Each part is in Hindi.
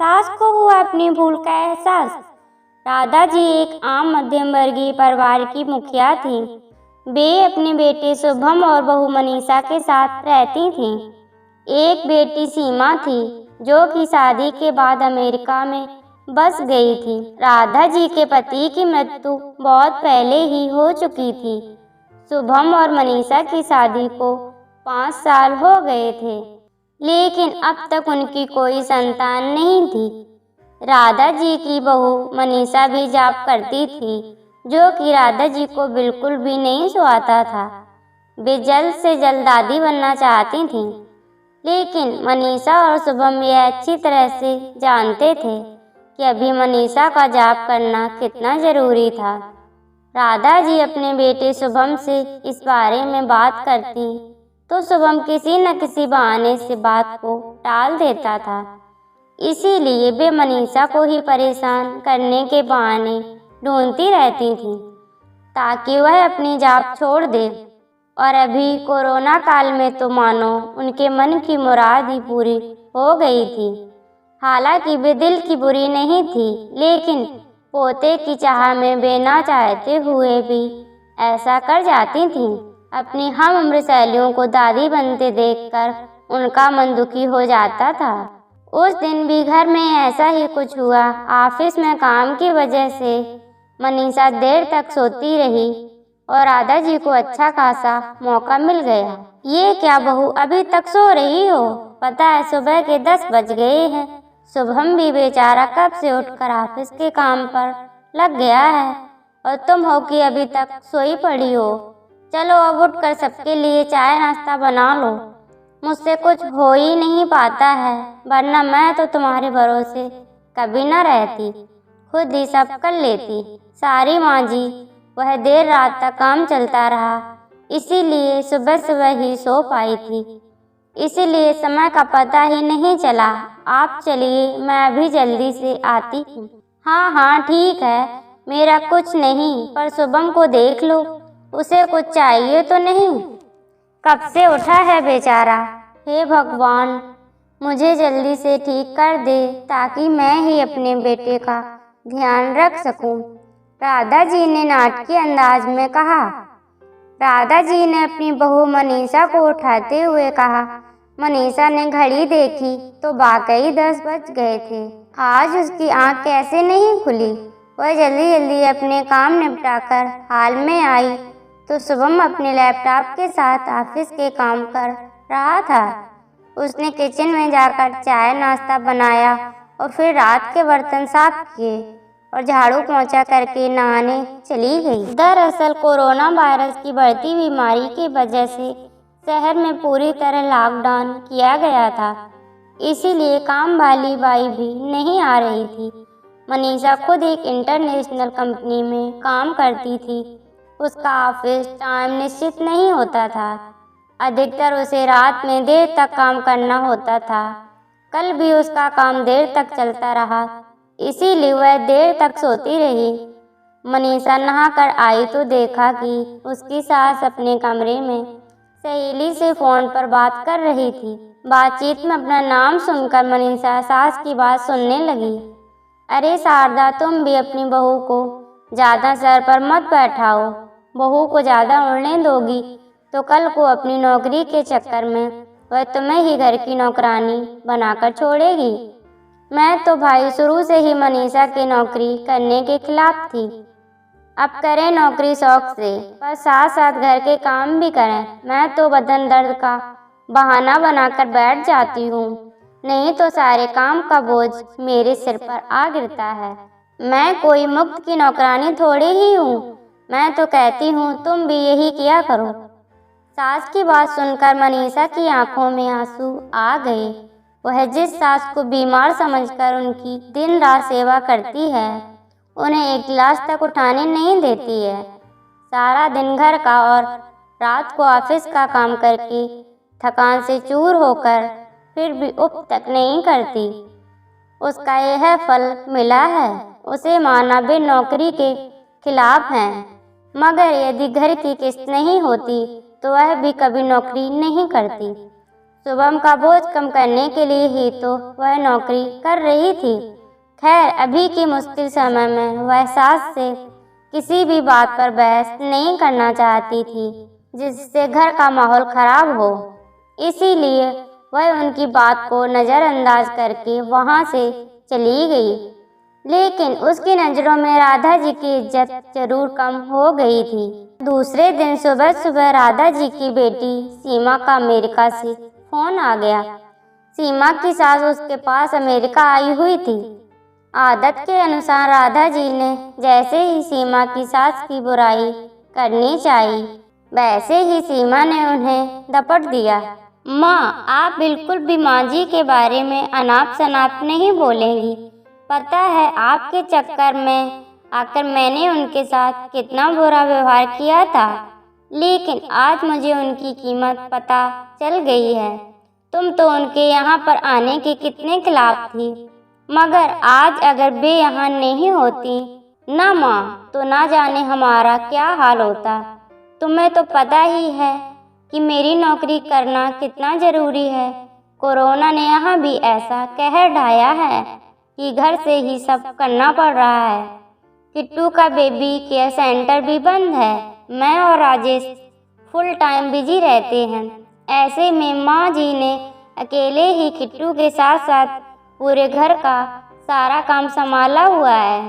सास को हुआ अपनी भूल का एहसास। राधा जी एक आम मध्यम वर्गीय परिवार की मुखिया थी। वे अपने बेटे शुभम और बहू मनीषा के साथ रहती थीं। एक बेटी सीमा थी जो कि शादी के बाद अमेरिका में बस गई थी। राधा जी के पति की मृत्यु बहुत पहले ही हो चुकी थी। शुभम और मनीषा की शादी को 5 साल हो गए थे, लेकिन अब तक उनकी कोई संतान नहीं थी। राधा जी की बहू मनीषा भी जॉब करती थी, जो कि राधा जी को बिल्कुल भी नहीं सुहाता था। वे जल्द से जल्द दादी बनना चाहती थीं, लेकिन मनीषा और शुभम यह अच्छी तरह से जानते थे कि अभी मनीषा का जॉब करना कितना ज़रूरी था। राधा जी अपने बेटे शुभम से इस बारे में बात करती तो शुभम किसी न किसी बहाने से बात को टाल देता था। इसीलिए वे मनीषा को ही परेशान करने के बहाने ढूंढती रहती थीं ताकि वह अपनी जॉब छोड़ दे। और अभी कोरोना काल में तो मानो उनके मन की मुराद ही पूरी हो गई थी। हालांकि वे दिल की बुरी नहीं थी, लेकिन पोते की चाह में वे ना चाहते हुए भी ऐसा कर जाती थीं। अपनी हम उम्र सहेलियों को दादी बनते देखकर उनका मन दुखी हो जाता था। उस दिन भी घर में ऐसा ही कुछ हुआ। ऑफिस में काम की वजह से मनीषा देर तक सोती रही और राधा जी को अच्छा खासा मौका मिल गया। ये क्या बहू, अभी तक सो रही हो? पता है सुबह के 10 बज गए हैं। शुभम भी बेचारा कब से उठकर ऑफिस के काम पर लग गया है और तुम हो कि अभी तक सोई पड़ी हो। चलो अब उठकर सबके लिए चाय नाश्ता बना लो। मुझसे कुछ हो ही नहीं पाता है, वरना मैं तो तुम्हारे भरोसे कभी न रहती, खुद ही सब कर लेती। सारी माँ जी, वह देर रात तक काम चलता रहा, इसीलिए सुबह सुबह ही सो पाई थी, इसीलिए समय का पता ही नहीं चला। आप चलिए, मैं अभी जल्दी से आती हूँ। हाँ हाँ ठीक है, मेरा कुछ नहीं, पर शुभम को देख लो, उसे कुछ चाहिए तो नहीं? कब से उठा है बेचारा। हे भगवान, मुझे जल्दी से ठीक कर दे ताकि मैं ही अपने बेटे का ध्यान रख सकूं। राधा जी ने नाटकीय अंदाज में कहा। राधा जी ने अपनी बहू मनीषा को उठाते हुए कहा। मनीषा ने घड़ी देखी तो वाकई 10 बज गए थे। आज उसकी आंख कैसे नहीं खुली। वह जल्दी जल्दी अपने काम निपटाकर हाल में आई तो शुभम अपने लैपटॉप के साथ ऑफिस के काम कर रहा था। उसने किचन में जाकर चाय नाश्ता बनाया और फिर रात के बर्तन साफ किए और झाड़ू पोंछा करके नहाने चली गई। दरअसल कोरोना वायरस की बढ़ती बीमारी की वजह से शहर में पूरी तरह लॉकडाउन किया गया था, इसीलिए काम वाली बाई भी नहीं आ रही थी। मनीषा खुद एक इंटरनेशनल कंपनी में काम करती थी। उसका ऑफिस टाइम निश्चित नहीं होता था, अधिकतर उसे रात में देर तक काम करना होता था। कल भी उसका काम देर तक चलता रहा, इसीलिए वह देर तक सोती रही। मनीषा नहाकर आई तो देखा कि उसकी सास अपने कमरे में सहेली से फोन पर बात कर रही थी। बातचीत में अपना नाम सुनकर मनीषा सास की बात सुनने लगी। अरे शारदा, तुम भी अपनी बहू को ज़्यादा सर पर मत बैठाओ। बहू को ज़्यादा उड़ने दोगी तो कल को अपनी नौकरी के चक्कर में वह तुम्हें ही घर की नौकरानी बनाकर छोड़ेगी। मैं तो भाई शुरू से ही मनीषा की नौकरी करने के खिलाफ थी। अब करें नौकरी शौक से, पर साथ साथ घर के काम भी करें। मैं तो बदन दर्द का बहाना बनाकर बैठ जाती हूँ, नहीं तो सारे काम का बोझ मेरे सिर पर आ गिरता है। मैं कोई मुफ्त की नौकरानी थोड़ी ही हूँ। मैं तो कहती हूँ तुम भी यही किया करो। सास की बात सुनकर मनीषा की आंखों में आंसू आ गए। वह जिस सास को बीमार समझकर उनकी दिन रात सेवा करती है, उन्हें एक गिलास तक उठाने नहीं देती है। सारा दिन घर का और रात को ऑफिस का काम करके थकान से चूर होकर फिर भी उप तक नहीं करती। उसका यह फल मिला है। उसे माना वे नौकरी के खिलाफ हैं, मगर यदि घर की किस्त नहीं होती तो वह भी कभी नौकरी नहीं करती। शुभम का बोझ कम करने के लिए ही तो वह नौकरी कर रही थी। खैर, अभी की मुश्किल समय में वह सास से किसी भी बात पर बहस नहीं करना चाहती थी जिससे घर का माहौल खराब हो। इसीलिए वह उनकी बात को नज़रअंदाज करके वहां से चली गई। लेकिन उसकी नज़रों में राधा जी की इज्जत जरूर कम हो गई थी। दूसरे दिन सुबह सुबह राधा जी की बेटी सीमा का अमेरिका से फोन आ गया। सीमा की सास उसके पास अमेरिका आई हुई थी। आदत के अनुसार राधा जी ने जैसे ही सीमा की सास की बुराई करनी चाहिए, वैसे ही सीमा ने उन्हें दपट दिया। माँ, आप बिल्कुल भी माँ जी के बारे में अनाप शनाप नहीं बोलेंगी। पता है आपके चक्कर में आकर मैंने उनके साथ कितना बुरा व्यवहार किया था, लेकिन आज मुझे उनकी कीमत पता चल गई है। तुम तो उनके यहाँ पर आने के कितने खिलाफ थी, मगर आज अगर वे यहाँ नहीं होती ना माँ, तो ना जाने हमारा क्या हाल होता। तुम्हें तो पता ही है कि मेरी नौकरी करना कितना ज़रूरी है। कोरोना ने यहाँ भी ऐसा कहर ढाया है कि घर से ही सब करना पड़ रहा है। किट्टू का बेबी केयर सेंटर भी बंद है। मैं और राजेश फुल टाइम बिजी रहते हैं। ऐसे में माँ जी ने अकेले ही किट्टू के साथ साथ पूरे घर का सारा काम संभाला हुआ है।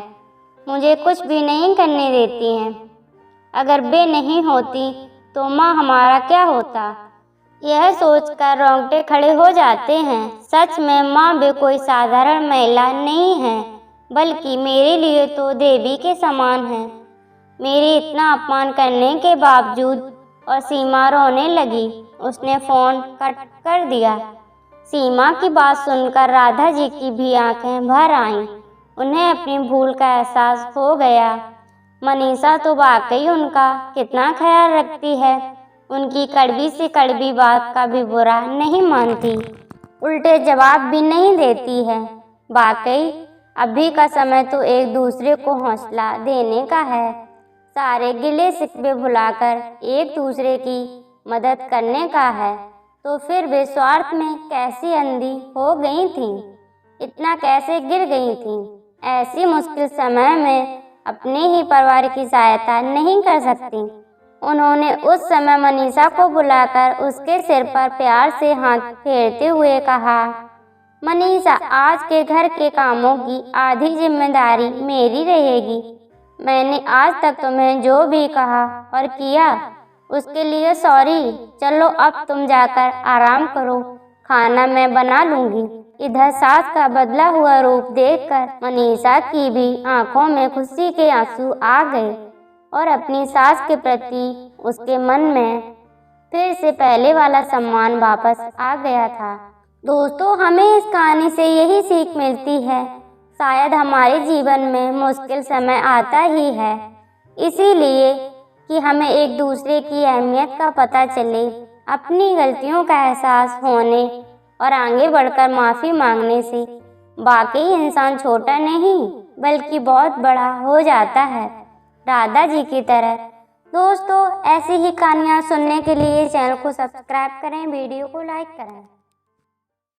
मुझे कुछ भी नहीं करने देती हैं। अगर वे नहीं होती तो माँ हमारा क्या होता, यह सोचकर रोंगटे खड़े हो जाते हैं। सच में माँ भी कोई साधारण महिला नहीं है, बल्कि मेरे लिए तो देवी के समान है। मेरे इतना अपमान करने के बावजूद। और सीमा रोने लगी। उसने फ़ोन कट कर दिया। सीमा की बात सुनकर राधा जी की भी आंखें भर आईं। उन्हें अपनी भूल का एहसास हो गया। मनीषा तो वाकई उनका कितना ख्याल रखती है। उनकी कड़वी से कड़वी बात का भी बुरा नहीं मानती, उल्टे जवाब भी नहीं देती है। वाकई अभी का समय तो एक दूसरे को हौसला देने का है। सारे गिले शिकवे भुलाकर एक दूसरे की मदद करने का है। तो फिर वे स्वार्थ में कैसी अंधी हो गई थीं, इतना कैसे गिर गई थीं। ऐसी मुश्किल समय में अपने ही परिवार की सहायता नहीं कर सकती। उन्होंने उस समय मनीषा को बुलाकर उसके सिर पर प्यार से हाथ फेरते हुए कहा, मनीषा, आज के घर के कामों की आधी जिम्मेदारी मेरी रहेगी। मैंने आज तक तुम्हें जो भी कहा और किया उसके लिए सॉरी। चलो अब तुम जाकर आराम करो, खाना मैं बना लूँगी। इधर सास का बदला हुआ रूप देखकर मनीषा की भी आंखों में खुशी के आंसू आ गए और अपनी सास के प्रति उसके मन में फिर से पहले वाला सम्मान वापस आ गया था। दोस्तों, हमें इस कहानी से यही सीख मिलती है, शायद हमारे जीवन में मुश्किल समय आता ही है, इसीलिए कि हमें एक दूसरे की अहमियत का पता चले, अपनी गलतियों का एहसास होने और आगे बढ़कर माफ़ी मांगने से वाकई इंसान छोटा नहीं बल्कि बहुत बड़ा हो जाता है, राधा जी की तरह। दोस्तों, ऐसी ही कहानियाँ सुनने के लिए चैनल को सब्सक्राइब करें, वीडियो को लाइक करें।